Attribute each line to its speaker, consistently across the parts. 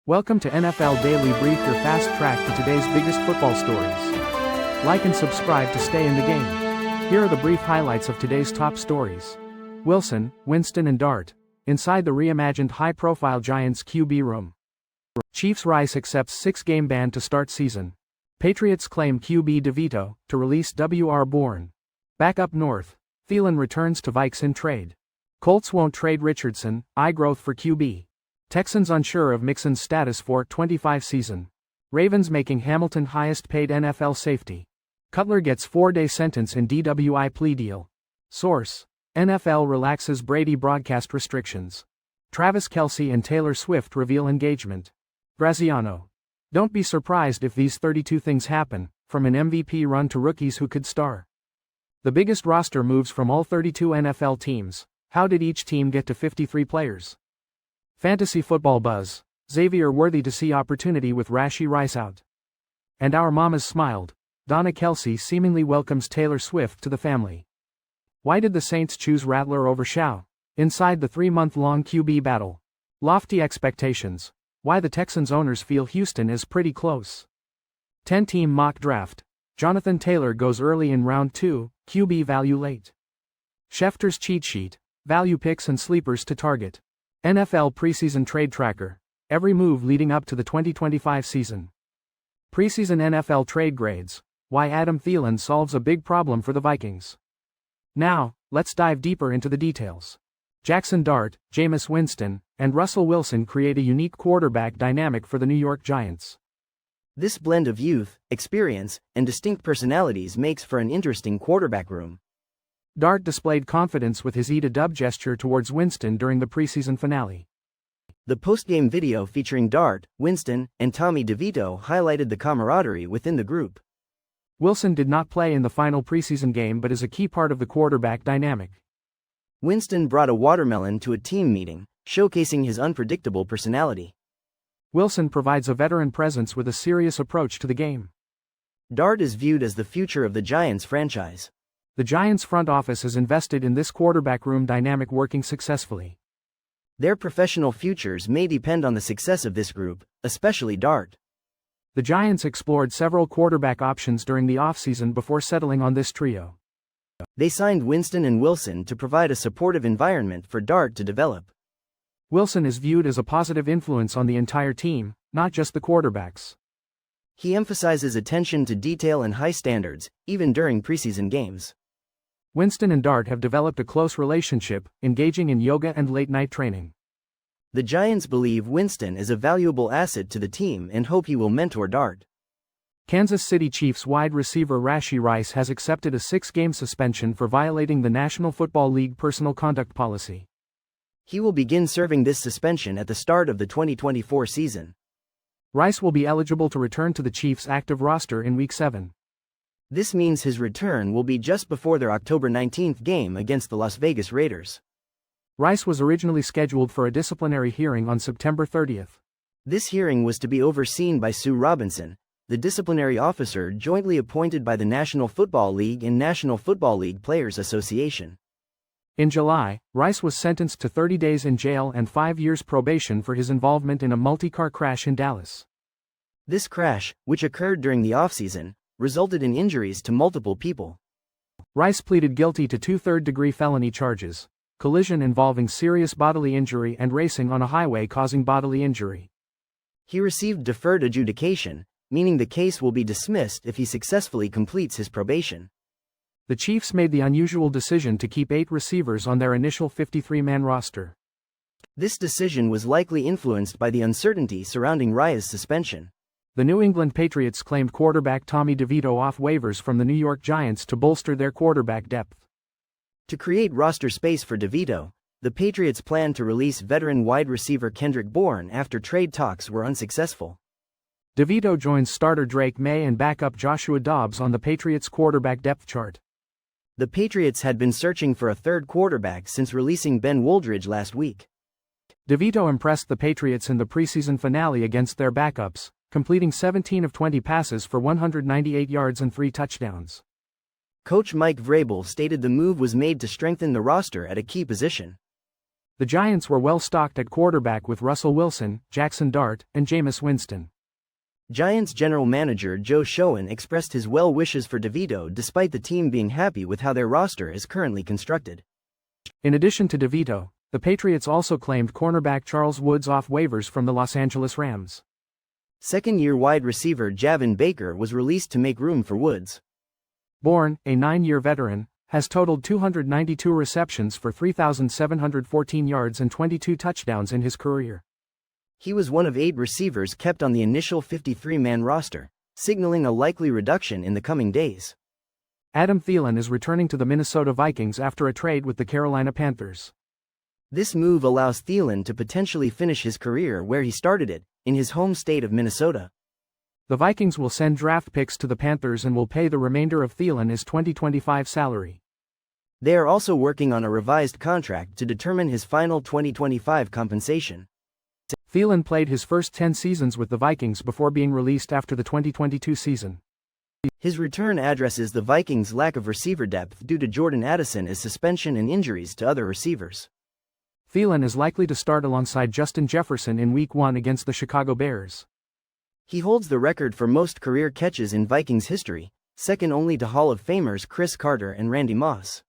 Speaker 1: Welcome to NFL Daily Brief, your fast track to today's biggest football stories. Like and subscribe to stay in the game. Here are the brief highlights of today's top stories. Winston and Dart. Inside the reimagined high-profile Giants QB room. Chiefs Rice accepts 6-game ban to start season. Patriots claim QB DeVito to release WR Bourne. Back up north. Thielen returns to Vikes in trade. Colts won't trade Richardson, eye growth for QB. Texans unsure of Mixon's status for 25 season. Ravens making Hamilton highest paid NFL safety. Cutler gets 4-day sentence in DWI plea deal. Source: NFL relaxes Brady broadcast restrictions. Travis Kelce and Taylor Swift reveal engagement. Graziano. Don't be surprised if these 32 things happen, from an MVP run to rookies who could star. The biggest roster moves from all 32 NFL teams. How did each team get to 53 players? Fantasy football buzz. Xavier Worthy to see opportunity with Rashee Rice out. And our mamas smiled. Donna Kelce seemingly welcomes Taylor Swift to the family. Why did the Saints choose Rattler over Shaw? Inside the 3-month-long QB battle. Lofty expectations. Why the Texans owners feel Houston is pretty close. 10-team mock draft. Jonathan Taylor goes early in round 2, QB value late. Schefter's cheat sheet. Value picks and sleepers to target. NFL preseason trade tracker. Every move leading up to the 2025 season. Preseason NFL trade grades. Why Adam Thielen solves a big problem for the Vikings. Now, let's dive deeper into the details. Jackson Dart, Jameis Winston, and Russell Wilson create a unique quarterback dynamic for the New York Giants.
Speaker 2: This blend of youth, experience, and distinct personalities makes for an interesting quarterback room.
Speaker 1: Dart displayed confidence with his eat-a-dub gesture towards Winston during the preseason finale.
Speaker 2: The post-game video featuring Dart, Winston, and Tommy DeVito highlighted the camaraderie within the group.
Speaker 1: Wilson did not play in the final preseason game but is a key part of the quarterback dynamic.
Speaker 2: Winston brought a watermelon to a team meeting, showcasing his unpredictable personality.
Speaker 1: Wilson provides a veteran presence with a serious approach to the game.
Speaker 2: Dart is viewed as the future of the Giants franchise.
Speaker 1: The Giants front office has invested in this quarterback room dynamic working successfully.
Speaker 2: Their professional futures may depend on the success of this group, especially Dart.
Speaker 1: The Giants explored several quarterback options during the offseason before settling on this trio.
Speaker 2: They signed Winston and Wilson to provide a supportive environment for Dart to develop.
Speaker 1: Wilson is viewed as a positive influence on the entire team, not just the quarterbacks.
Speaker 2: He emphasizes attention to detail and high standards, even during preseason games.
Speaker 1: Winston and Dart have developed a close relationship, engaging in yoga and late-night training.
Speaker 2: The Giants believe Winston is a valuable asset to the team and hope he will mentor Dart.
Speaker 1: Kansas City Chiefs wide receiver Rashee Rice has accepted a 6-game suspension for violating the National Football League personal conduct policy.
Speaker 2: He will begin serving this suspension at the start of the 2024 season.
Speaker 1: Rice will be eligible to return to the Chiefs' active roster in Week 7.
Speaker 2: This means his return will be just before their October 19th game against the Las Vegas Raiders.
Speaker 1: Rice was originally scheduled for a disciplinary hearing on September 30th.
Speaker 2: This hearing was to be overseen by Sue Robinson, the disciplinary officer jointly appointed by the National Football League and National Football League Players Association.
Speaker 1: In July, Rice was sentenced to 30 days in jail and 5 years probation for his involvement in a multi-car crash in Dallas.
Speaker 2: This crash, which occurred during the offseason, resulted in injuries to multiple people.
Speaker 1: Rice pleaded guilty to 2 third-degree felony charges: collision involving serious bodily injury and racing on a highway causing bodily injury.
Speaker 2: He received deferred adjudication, meaning the case will be dismissed if he successfully completes his probation.
Speaker 1: The Chiefs made the unusual decision to keep 8 receivers on their initial 53-man roster.
Speaker 2: This decision was likely influenced by the uncertainty surrounding Rice's suspension.
Speaker 1: The New England Patriots claimed quarterback Tommy DeVito off waivers from the New York Giants to bolster their quarterback depth.
Speaker 2: To create roster space for DeVito, the Patriots planned to release veteran wide receiver Kendrick Bourne after trade talks were unsuccessful.
Speaker 1: DeVito joins starter Drake May and backup Joshua Dobbs on the Patriots' quarterback depth chart.
Speaker 2: The Patriots had been searching for a third quarterback since releasing Ben Woldridge last week.
Speaker 1: DeVito impressed the Patriots in the preseason finale against their backups, completing 17 of 20 passes for 198 yards and 3 touchdowns.
Speaker 2: Coach Mike Vrabel stated the move was made to strengthen the roster at a key position.
Speaker 1: The Giants were well stocked at quarterback with Russell Wilson, Jackson Dart, and Jameis Winston.
Speaker 2: Giants general manager Joe Schoen expressed his well wishes for DeVito despite the team being happy with how their roster is currently constructed.
Speaker 1: In addition to DeVito, the Patriots also claimed cornerback Charles Woods off waivers from the Los Angeles Rams.
Speaker 2: Second-year wide receiver Javon Baker was released to make room for Woods.
Speaker 1: Bourne, a 9-year veteran, has totaled 292 receptions for 3,714 yards and 22 touchdowns in his career.
Speaker 2: He was one of 8 receivers kept on the initial 53-man roster, signaling a likely reduction in the coming days.
Speaker 1: Adam Thielen is returning to the Minnesota Vikings after a trade with the Carolina Panthers.
Speaker 2: This move allows Thielen to potentially finish his career where he started it, in his home state of Minnesota.
Speaker 1: The Vikings will send draft picks to the Panthers and will pay the remainder of Thielen his 2025 salary.
Speaker 2: They are also working on a revised contract to determine his final 2025 compensation.
Speaker 1: Thielen played his first 10 seasons with the Vikings before being released after the 2022 season.
Speaker 2: His return addresses the Vikings' lack of receiver depth due to Jordan Addison's suspension and injuries to other receivers.
Speaker 1: Thielen is likely to start alongside Justin Jefferson in Week 1 against the Chicago Bears.
Speaker 2: He holds the record for most career catches in Vikings history, second only to Hall of Famers Chris Carter and Randy Moss.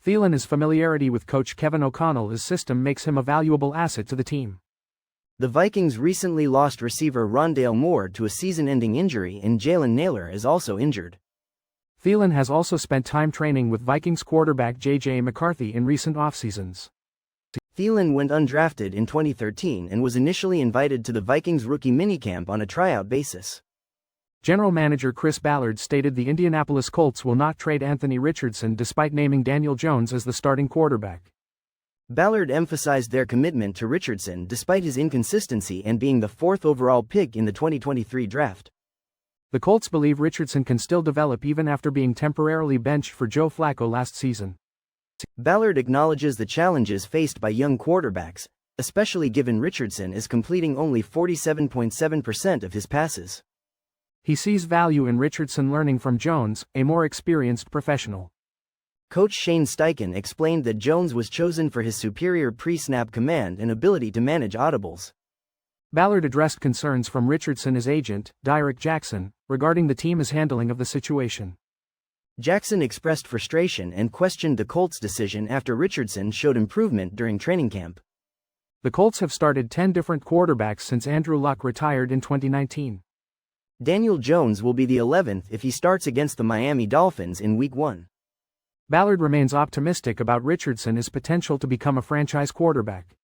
Speaker 1: Thielen's familiarity with coach Kevin O'Connell's system makes him a valuable asset to the team.
Speaker 2: The Vikings recently lost receiver Rondale Moore to a season-ending injury, and Jalen Nailor is also injured.
Speaker 1: Thielen has also spent time training with Vikings quarterback J.J. McCarthy in recent offseasons.
Speaker 2: Thielen went undrafted in 2013 and was initially invited to the Vikings rookie minicamp on a tryout basis.
Speaker 1: General manager Chris Ballard stated the Indianapolis Colts will not trade Anthony Richardson despite naming Daniel Jones as the starting quarterback.
Speaker 2: Ballard emphasized their commitment to Richardson despite his inconsistency and being the 4th overall pick in the 2023 draft.
Speaker 1: The Colts believe Richardson can still develop even after being temporarily benched for Joe Flacco last season.
Speaker 2: Ballard acknowledges the challenges faced by young quarterbacks, especially given Richardson is completing only 47.7% of his passes.
Speaker 1: He sees value in Richardson learning from Jones, a more experienced professional.
Speaker 2: Coach Shane Steichen explained that Jones was chosen for his superior pre-snap command and ability to manage audibles.
Speaker 1: Ballard addressed concerns from Richardson's agent, Derek Jackson, regarding the team's handling of the situation.
Speaker 2: Jackson expressed frustration and questioned the Colts' decision after Richardson showed improvement during training camp.
Speaker 1: The Colts have started 10 different quarterbacks since Andrew Luck retired in 2019.
Speaker 2: Daniel Jones will be the 11th if he starts against the Miami Dolphins in Week 1.
Speaker 1: Ballard remains optimistic about Richardson's potential to become a franchise quarterback.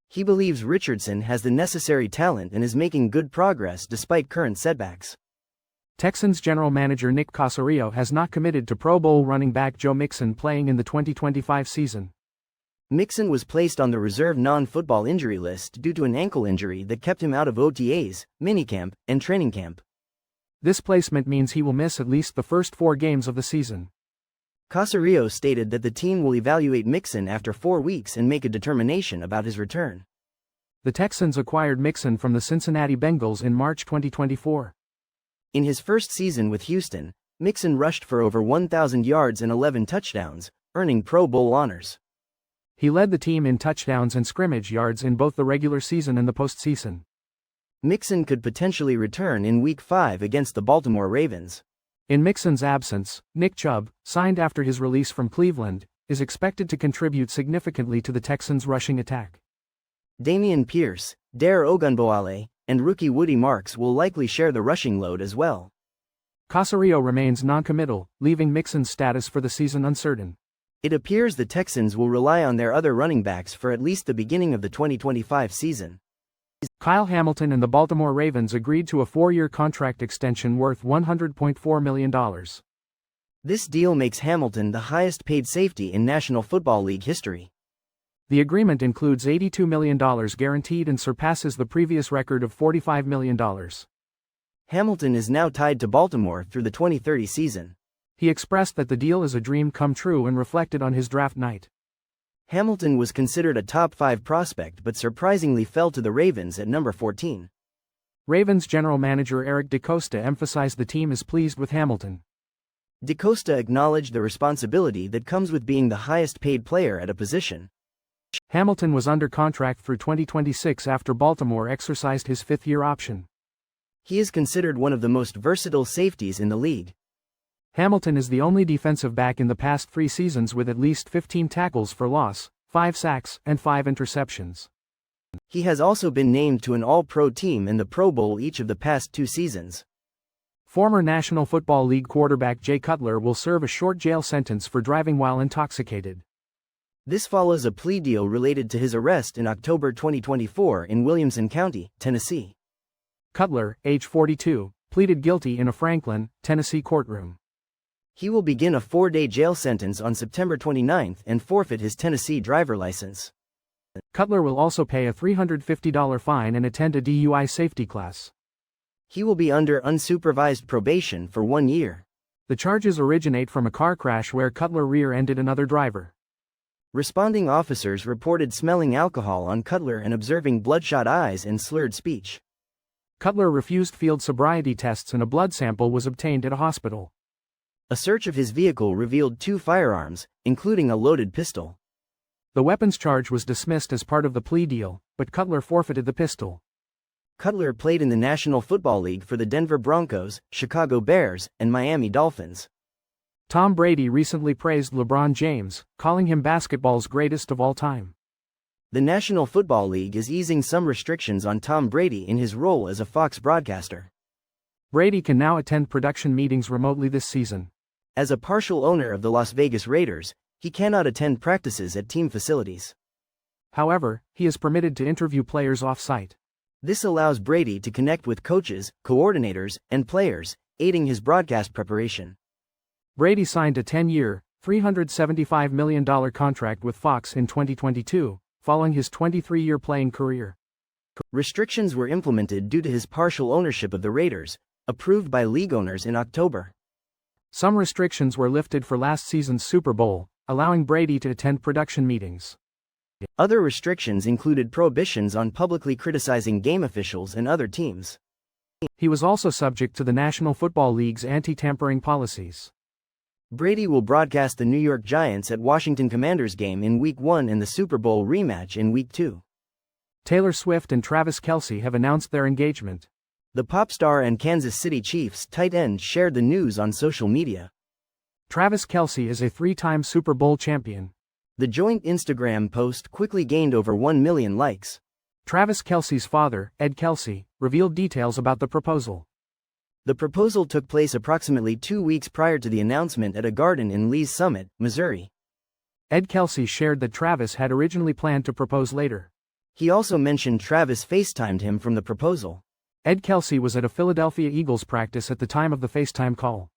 Speaker 2: He believes Richardson has the necessary talent and is making good progress despite current setbacks.
Speaker 1: Texans general manager Nick Caserio has not committed to Pro Bowl running back Joe Mixon playing in the 2025 season.
Speaker 2: Mixon was placed on the reserve non-football injury list due to an ankle injury that kept him out of OTAs, minicamp, and training camp.
Speaker 1: This placement means he will miss at least the first 4 games of the season.
Speaker 2: Caserio stated that the team will evaluate Mixon after 4 weeks and make a determination about his return.
Speaker 1: The Texans acquired Mixon from the Cincinnati Bengals in March 2024.
Speaker 2: In his first season with Houston, Mixon rushed for over 1,000 yards and 11 touchdowns, earning Pro Bowl honors.
Speaker 1: He led the team in touchdowns and scrimmage yards in both the regular season and the postseason.
Speaker 2: Mixon could potentially return in Week 5 against the Baltimore Ravens.
Speaker 1: In Mixon's absence, Nick Chubb, signed after his release from Cleveland, is expected to contribute significantly to the Texans' rushing attack.
Speaker 2: Dameon Pierce, Dare Ogunbowale, and rookie Woody Marks will likely share the rushing load as well.
Speaker 1: Caserio remains non-committal, leaving Mixon's status for the season uncertain.
Speaker 2: It appears the Texans will rely on their other running backs for at least the beginning of the 2025 season.
Speaker 1: Kyle Hamilton and the Baltimore Ravens agreed to a 4-year contract extension worth $100.4 million.
Speaker 2: This deal makes Hamilton the highest-paid safety in National Football League history.
Speaker 1: The agreement includes $82 million guaranteed and surpasses the previous record of $45 million.
Speaker 2: Hamilton is now tied to Baltimore through the 2030 season.
Speaker 1: He expressed that the deal is a dream come true and reflected on his draft night.
Speaker 2: Hamilton was considered a top 5 prospect but surprisingly fell to the Ravens at number 14.
Speaker 1: Ravens general manager Eric DeCosta emphasized the team is pleased with Hamilton.
Speaker 2: DeCosta acknowledged the responsibility that comes with being the highest-paid player at a position.
Speaker 1: Hamilton was under contract through 2026 after Baltimore exercised his fifth-year option.
Speaker 2: He is considered one of the most versatile safeties in the league.
Speaker 1: Hamilton is the only defensive back in the past 3 seasons with at least 15 tackles for loss, 5 sacks, and 5 interceptions.
Speaker 2: He has also been named to an All-Pro team and the Pro Bowl each of the past 2 seasons.
Speaker 1: Former National Football League quarterback Jay Cutler will serve a short jail sentence for driving while intoxicated.
Speaker 2: This follows a plea deal related to his arrest in October 2024 in Williamson County, Tennessee.
Speaker 1: Cutler, age 42, pleaded guilty in a Franklin, Tennessee courtroom.
Speaker 2: He will begin a 4-day jail sentence on September 29 and forfeit his Tennessee driver license.
Speaker 1: Cutler will also pay a $350 fine and attend a DUI safety class.
Speaker 2: He will be under unsupervised probation for 1 year.
Speaker 1: The charges originate from a car crash where Cutler rear-ended another driver.
Speaker 2: Responding officers reported smelling alcohol on Cutler and observing bloodshot eyes and slurred speech.
Speaker 1: Cutler refused field sobriety tests and a blood sample was obtained at a hospital.
Speaker 2: A search of his vehicle revealed 2 firearms, including a loaded pistol.
Speaker 1: The weapons charge was dismissed as part of the plea deal, but Cutler forfeited the pistol.
Speaker 2: Cutler played in the National Football League for the Denver Broncos, Chicago Bears, and Miami Dolphins.
Speaker 1: Tom Brady recently praised LeBron James, calling him basketball's greatest of all time.
Speaker 2: The National Football League is easing some restrictions on Tom Brady in his role as a Fox broadcaster.
Speaker 1: Brady can now attend production meetings remotely this season.
Speaker 2: As a partial owner of the Las Vegas Raiders, he cannot attend practices at team facilities.
Speaker 1: However, he is permitted to interview players off-site.
Speaker 2: This allows Brady to connect with coaches, coordinators, and players, aiding his broadcast preparation.
Speaker 1: Brady signed a 10-year, $375 million contract with Fox in 2022, following his 23-year playing career.
Speaker 2: Restrictions were implemented due to his partial ownership of the Raiders, approved by league owners in October.
Speaker 1: Some restrictions were lifted for last season's Super Bowl, allowing Brady to attend production meetings.
Speaker 2: Other restrictions included prohibitions on publicly criticizing game officials and other teams.
Speaker 1: He was also subject to the National Football League's anti-tampering policies.
Speaker 2: Brady will broadcast the New York Giants at Washington Commanders game in Week 1 and the Super Bowl rematch in Week 2.
Speaker 1: Taylor Swift and Travis Kelce have announced their engagement.
Speaker 2: The pop star and Kansas City Chiefs tight end shared the news on social media.
Speaker 1: Travis Kelce is a 3-time Super Bowl champion.
Speaker 2: The joint Instagram post quickly gained over 1 million likes.
Speaker 1: Travis Kelce's father, Ed Kelce, revealed details about the proposal.
Speaker 2: The proposal took place approximately 2 weeks prior to the announcement at a garden in Lee's Summit, Missouri.
Speaker 1: Ed Kelce shared that Travis had originally planned to propose later.
Speaker 2: He also mentioned Travis FaceTimed him from the proposal.
Speaker 1: Ed Kelce was at a Philadelphia Eagles practice at the time of the FaceTime call.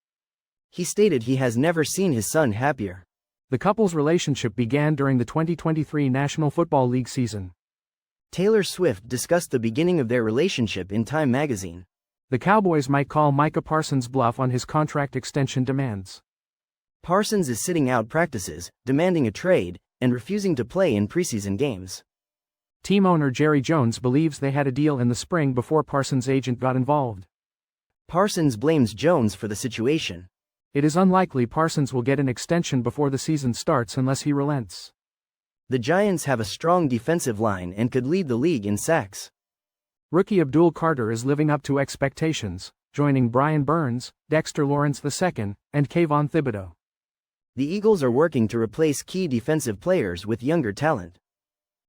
Speaker 2: He stated he has never seen his son happier.
Speaker 1: The couple's relationship began during the 2023 National Football League season.
Speaker 2: Taylor Swift discussed the beginning of their relationship in Time magazine.
Speaker 1: The Cowboys might call Micah Parsons' bluff on his contract extension demands.
Speaker 2: Parsons is sitting out practices, demanding a trade, and refusing to play in preseason games.
Speaker 1: Team owner Jerry Jones believes they had a deal in the spring before Parsons' agent got involved.
Speaker 2: Parsons blames Jones for the situation.
Speaker 1: It is unlikely Parsons will get an extension before the season starts unless he relents.
Speaker 2: The Giants have a strong defensive line and could lead the league in sacks.
Speaker 1: Rookie Abdul Carter is living up to expectations, joining Brian Burns, Dexter Lawrence II, and Kayvon Thibodeau.
Speaker 2: The Eagles are working to replace key defensive players with younger talent.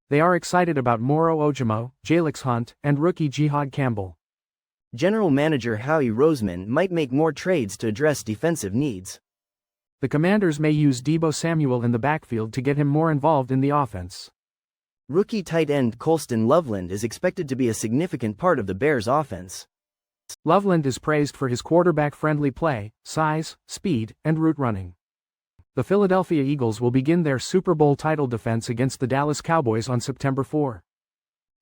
Speaker 1: They are excited about Moro Ojomo, Jalix Hunt, and rookie Jihad Campbell.
Speaker 2: General Manager Howie Roseman might make more trades to address defensive needs.
Speaker 1: The Commanders may use Deebo Samuel in the backfield to get him more involved in the offense.
Speaker 2: Rookie tight end Colston Loveland is expected to be a significant part of the Bears' offense.
Speaker 1: Loveland is praised for his quarterback-friendly play, size, speed, and route running. The Philadelphia Eagles will begin their Super Bowl title defense against the Dallas Cowboys on September 4.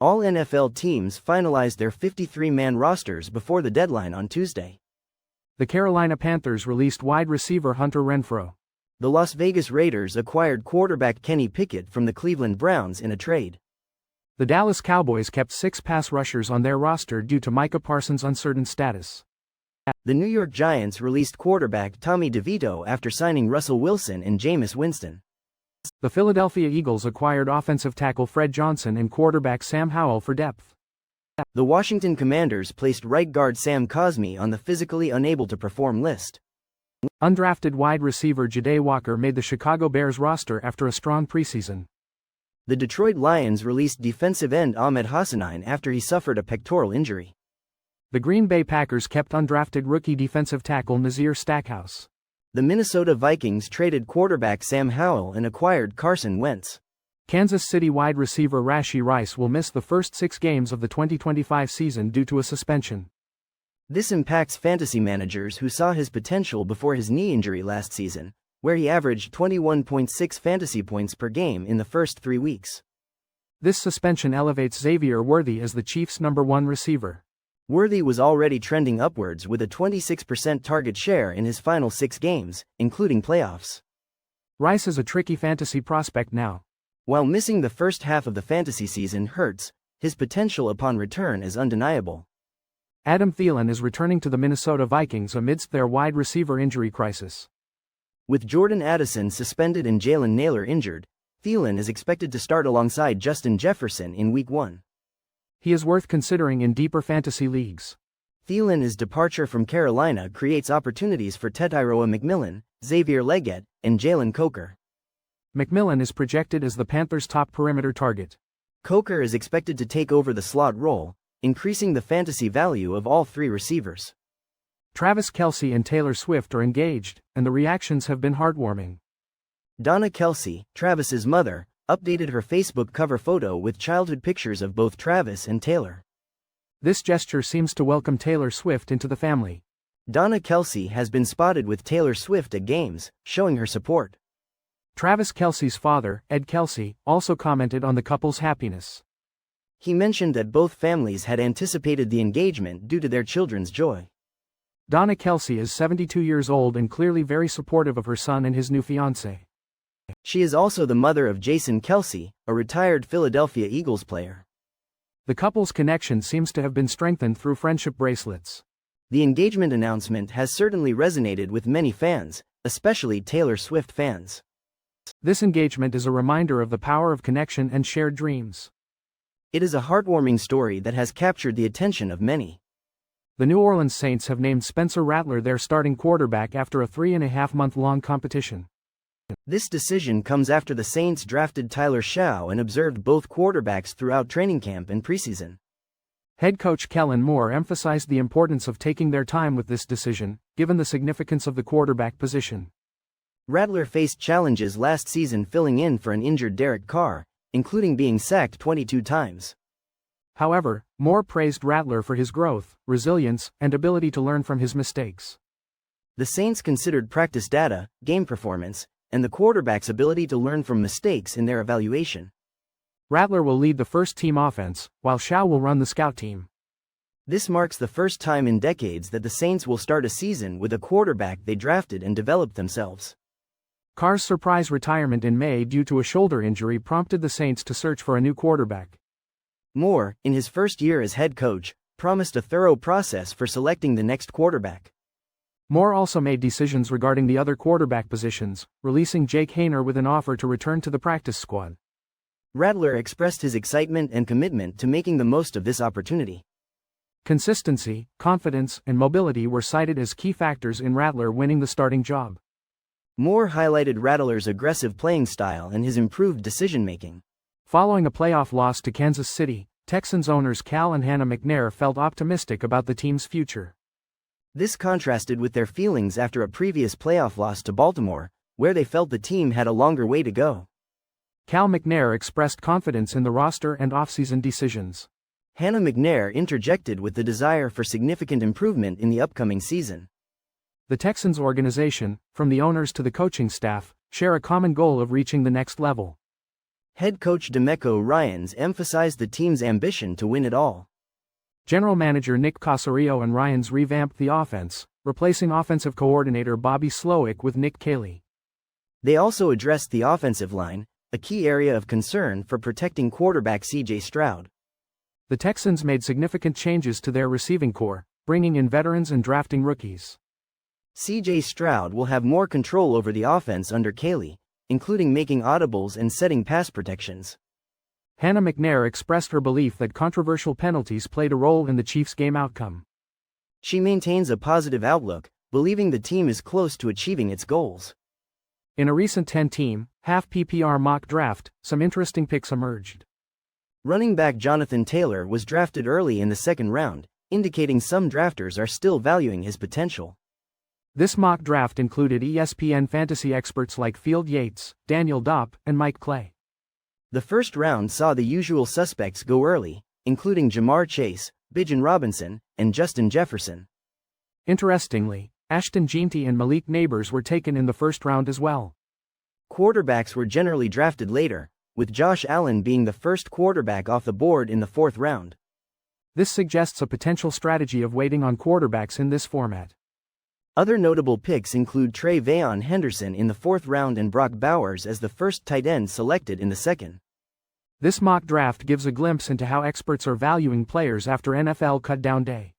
Speaker 2: All NFL teams finalized their 53-man rosters before the deadline on Tuesday.
Speaker 1: The Carolina Panthers released wide receiver Hunter Renfrow.
Speaker 2: The Las Vegas Raiders acquired quarterback Kenny Pickett from the Cleveland Browns in a trade.
Speaker 1: The Dallas Cowboys kept 6 pass rushers on their roster due to Micah Parsons' uncertain status.
Speaker 2: The New York Giants released quarterback Tommy DeVito after signing Russell Wilson and Jameis Winston.
Speaker 1: The Philadelphia Eagles acquired offensive tackle Fred Johnson and quarterback Sam Howell for depth.
Speaker 2: The Washington Commanders placed right guard Sam Cosmi on the physically unable to perform list.
Speaker 1: Undrafted wide receiver Ja'Day Walker made the Chicago Bears roster after a strong preseason.
Speaker 2: The Detroit Lions released defensive end Ahmed Hassanein after he suffered a pectoral injury.
Speaker 1: The Green Bay Packers kept undrafted rookie defensive tackle Nazir Stackhouse.
Speaker 2: The Minnesota Vikings traded quarterback Sam Howell and acquired Carson Wentz.
Speaker 1: Kansas City wide receiver Rashee Rice will miss the first 6 games of the 2025 season due to a suspension.
Speaker 2: This impacts fantasy managers who saw his potential before his knee injury last season, where he averaged 21.6 fantasy points per game in the first 3 weeks.
Speaker 1: This suspension elevates Xavier Worthy as the Chiefs' #1 receiver.
Speaker 2: Worthy was already trending upwards with a 26% target share in his final 6 games, including playoffs.
Speaker 1: Rice is a tricky fantasy prospect now.
Speaker 2: While missing the first half of the fantasy season hurts, his potential upon return is undeniable.
Speaker 1: Adam Thielen is returning to the Minnesota Vikings amidst their wide receiver injury crisis.
Speaker 2: With Jordan Addison suspended and Jalen Nailor injured, Thielen is expected to start alongside Justin Jefferson in Week 1.
Speaker 1: He is worth considering in deeper fantasy leagues.
Speaker 2: Thielen's departure from Carolina creates opportunities for Tetairoa McMillan, Xavier Legette, and Jalen Coker.
Speaker 1: McMillan is projected as the Panthers' top perimeter target.
Speaker 2: Coker is expected to take over the slot role, increasing the fantasy value of all 3 receivers.
Speaker 1: Travis Kelce and Taylor Swift are engaged, and the reactions have been heartwarming.
Speaker 2: Donna Kelce, Travis's mother, updated her Facebook cover photo with childhood pictures of both Travis and Taylor.
Speaker 1: This gesture seems to welcome Taylor Swift into the family.
Speaker 2: Donna Kelce has been spotted with Taylor Swift at games, showing her support.
Speaker 1: Travis Kelce's father, Ed Kelce, also commented on the couple's happiness.
Speaker 2: He mentioned that both families had anticipated the engagement due to their children's joy.
Speaker 1: Donna Kelce is 72 years old and clearly very supportive of her son and his new fiancée.
Speaker 2: She is also the mother of Jason Kelce, a retired Philadelphia Eagles player.
Speaker 1: The couple's connection seems to have been strengthened through friendship bracelets.
Speaker 2: The engagement announcement has certainly resonated with many fans, especially Taylor Swift fans.
Speaker 1: This engagement is a reminder of the power of connection and shared dreams.
Speaker 2: It is a heartwarming story that has captured the attention of many.
Speaker 1: The New Orleans Saints have named Spencer Rattler their starting quarterback after a 3.5-month-long competition.
Speaker 2: This decision comes after the Saints drafted Tyler Shaw and observed both quarterbacks throughout training camp and preseason.
Speaker 1: Head coach Kellen Moore emphasized the importance of taking their time with this decision, given the significance of the quarterback position.
Speaker 2: Rattler faced challenges last season filling in for an injured Derek Carr, including being sacked 22 times.
Speaker 1: However, Moore praised Rattler for his growth, resilience, and ability to learn from his mistakes.
Speaker 2: The Saints considered practice data, game performance, and the quarterback's ability to learn from mistakes in their evaluation.
Speaker 1: Rattler will lead the first-team offense, while Shaw will run the scout team.
Speaker 2: This marks the first time in decades that the Saints will start a season with a quarterback they drafted and developed themselves.
Speaker 1: Carr's surprise retirement in May due to a shoulder injury prompted the Saints to search for a new quarterback.
Speaker 2: Moore, in his first year as head coach, promised a thorough process for selecting the next quarterback.
Speaker 1: Moore also made decisions regarding the other quarterback positions, releasing Jake Haener with an offer to return to the practice squad.
Speaker 2: Rattler expressed his excitement and commitment to making the most of this opportunity.
Speaker 1: Consistency, confidence, and mobility were cited as key factors in Rattler winning the starting job.
Speaker 2: Moore highlighted Rattler's aggressive playing style and his improved decision-making.
Speaker 1: Following a playoff loss to Kansas City, Texans owners Cal and Hannah McNair felt optimistic about the team's future.
Speaker 2: This contrasted with their feelings after a previous playoff loss to Baltimore, where they felt the team had a longer way to go.
Speaker 1: Cal McNair expressed confidence in the roster and offseason decisions.
Speaker 2: Hannah McNair interjected with the desire for significant improvement in the upcoming season.
Speaker 1: The Texans organization, from the owners to the coaching staff, share a common goal of reaching the next level.
Speaker 2: Head coach DeMeco Ryans emphasized the team's ambition to win it all.
Speaker 1: General manager Nick Caserio and Ryans revamped the offense, replacing offensive coordinator Bobby Slowick with Nick Caley.
Speaker 2: They also addressed the offensive line, a key area of concern for protecting quarterback C.J. Stroud.
Speaker 1: The Texans made significant changes to their receiving corps, bringing in veterans and drafting rookies.
Speaker 2: C.J. Stroud will have more control over the offense under Caley, including making audibles and setting pass protections.
Speaker 1: Hannah McNair expressed her belief that controversial penalties played a role in the Chiefs' game outcome.
Speaker 2: She maintains a positive outlook, believing the team is close to achieving its goals.
Speaker 1: In a recent 10-team, half PPR mock draft, some interesting picks emerged.
Speaker 2: Running back Jonathan Taylor was drafted early in the second round, indicating some drafters are still valuing his potential.
Speaker 1: This mock draft included ESPN fantasy experts like Field Yates, Daniel Dopp, and Mike Clay.
Speaker 2: The first round saw the usual suspects go early, including Jamar Chase, Bijan Robinson, and Justin Jefferson.
Speaker 1: Interestingly, Ashton Jeanty and Malik Neighbors were taken in the first round as well.
Speaker 2: Quarterbacks were generally drafted later, with Josh Allen being the first quarterback off the board in the fourth round.
Speaker 1: This suggests a potential strategy of waiting on quarterbacks in this format.
Speaker 2: Other notable picks include Trayvon Henderson in the fourth round and Brock Bowers as the first tight end selected in the second.
Speaker 1: This mock draft gives a glimpse into how experts are valuing players after NFL cut-down day.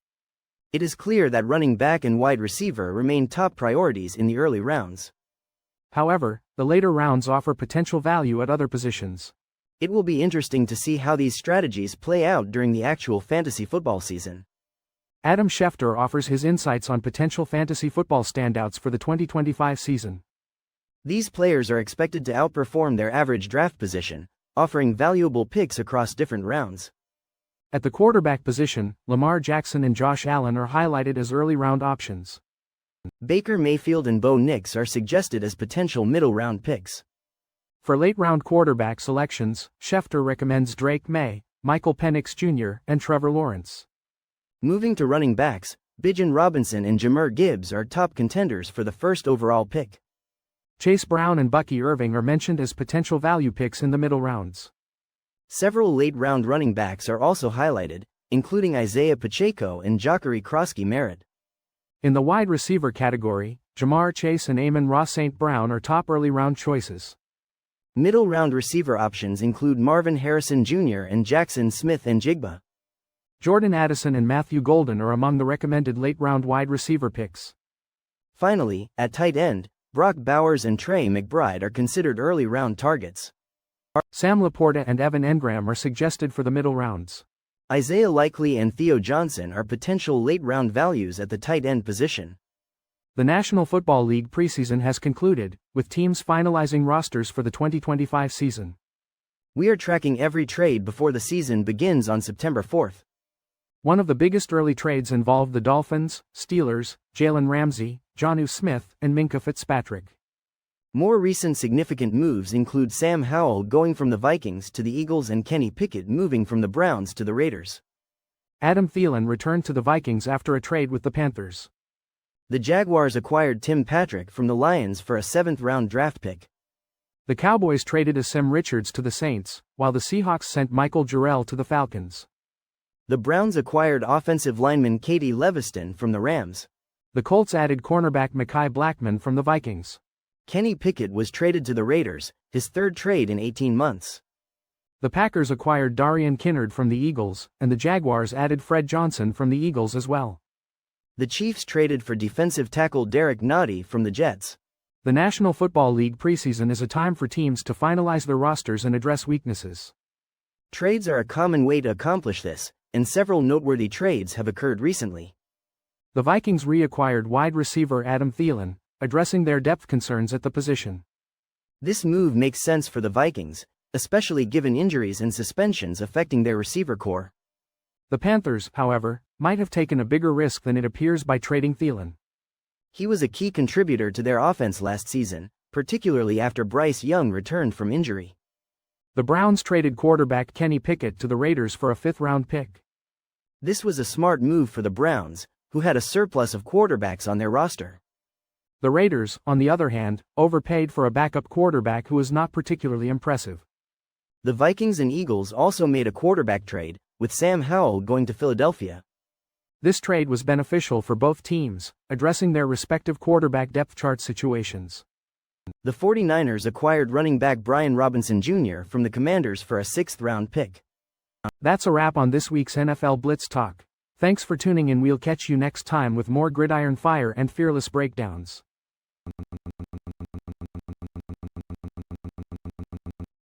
Speaker 2: It is clear that running back and wide receiver remain top priorities in the early rounds.
Speaker 1: However, the later rounds offer potential value at other positions.
Speaker 2: It will be interesting to see how these strategies play out during the actual fantasy football season.
Speaker 1: Adam Schefter offers his insights on potential fantasy football standouts for the 2025 season.
Speaker 2: These players are expected to outperform their average draft position, offering valuable picks across different rounds.
Speaker 1: At the quarterback position, Lamar Jackson and Josh Allen are highlighted as early round options.
Speaker 2: Baker Mayfield and Bo Nix are suggested as potential middle-round picks.
Speaker 1: For late-round quarterback selections, Schefter recommends Drake May, Michael Penix Jr., and Trevor Lawrence.
Speaker 2: Moving to running backs, Bijan Robinson and Jahmyr Gibbs are top contenders for the first overall pick.
Speaker 1: Chase Brown and Bucky Irving are mentioned as potential value picks in the middle rounds.
Speaker 2: Several late-round running backs are also highlighted, including Isaiah Pacheco and Jacare Crosky-Merritt.
Speaker 1: In the wide receiver category, Jamar Chase and Amon-Ra St. Brown are top early-round choices.
Speaker 2: Middle-round receiver options include Marvin Harrison Jr. and Jackson Smith-Njigba.
Speaker 1: Jordan Addison and Matthew Golden are among the recommended late-round wide receiver picks.
Speaker 2: Finally, at tight end, Brock Bowers and Trey McBride are considered early-round targets.
Speaker 1: Sam Laporta and Evan Engram are suggested for the middle rounds.
Speaker 2: Isaiah Likely and Theo Johnson are potential late-round values at the tight end position.
Speaker 1: The National Football League preseason has concluded, with teams finalizing rosters for the 2025 season.
Speaker 2: We are tracking every trade before the season begins on September 4th.
Speaker 1: One of the biggest early trades involved the Dolphins, Steelers, Jalen Ramsey, Jonnu Smith, and Minkah Fitzpatrick.
Speaker 2: More recent significant moves include Sam Howell going from the Vikings to the Eagles and Kenny Pickett moving from the Browns to the Raiders.
Speaker 1: Adam Thielen returned to the Vikings after a trade with the Panthers.
Speaker 2: The Jaguars acquired Tim Patrick from the Lions for a 7th-round draft pick.
Speaker 1: The Cowboys traded Asim Richards to the Saints, while the Seahawks sent Michael Jarrell to the Falcons.
Speaker 2: The Browns acquired offensive lineman Katie Leviston from the Rams.
Speaker 1: The Colts added cornerback Mekhi Blackman from the Vikings.
Speaker 2: Kenny Pickett was traded to the Raiders, his third trade in 18 months.
Speaker 1: The Packers acquired Darian Kinnard from the Eagles, and the Jaguars added Fred Johnson from the Eagles as well.
Speaker 2: The Chiefs traded for defensive tackle Derek Nottie from the Jets.
Speaker 1: The National Football League preseason is a time for teams to finalize their rosters and address weaknesses.
Speaker 2: Trades are a common way to accomplish this, and several noteworthy trades have occurred recently.
Speaker 1: The Vikings reacquired wide receiver Adam Thielen, addressing their depth concerns at the position.
Speaker 2: This move makes sense for the Vikings, especially given injuries and suspensions affecting their receiver core.
Speaker 1: The Panthers, however, might have taken a bigger risk than it appears by trading Thielen.
Speaker 2: He was a key contributor to their offense last season, particularly after Bryce Young returned from injury.
Speaker 1: The Browns traded quarterback Kenny Pickett to the Raiders for a 5th-round pick.
Speaker 2: This was a smart move for the Browns, who had a surplus of quarterbacks on their roster.
Speaker 1: The Raiders, on the other hand, overpaid for a backup quarterback who was not particularly impressive.
Speaker 2: The Vikings and Eagles also made a quarterback trade, with Sam Howell going to Philadelphia.
Speaker 1: This trade was beneficial for both teams, addressing their respective quarterback depth chart situations.
Speaker 2: The 49ers acquired running back Brian Robinson Jr. from the Commanders for a 6th-round pick.
Speaker 1: That's a wrap on this week's NFL Blitz Talk. Thanks for tuning in. We'll catch you next time with more gridiron fire and fearless breakdowns.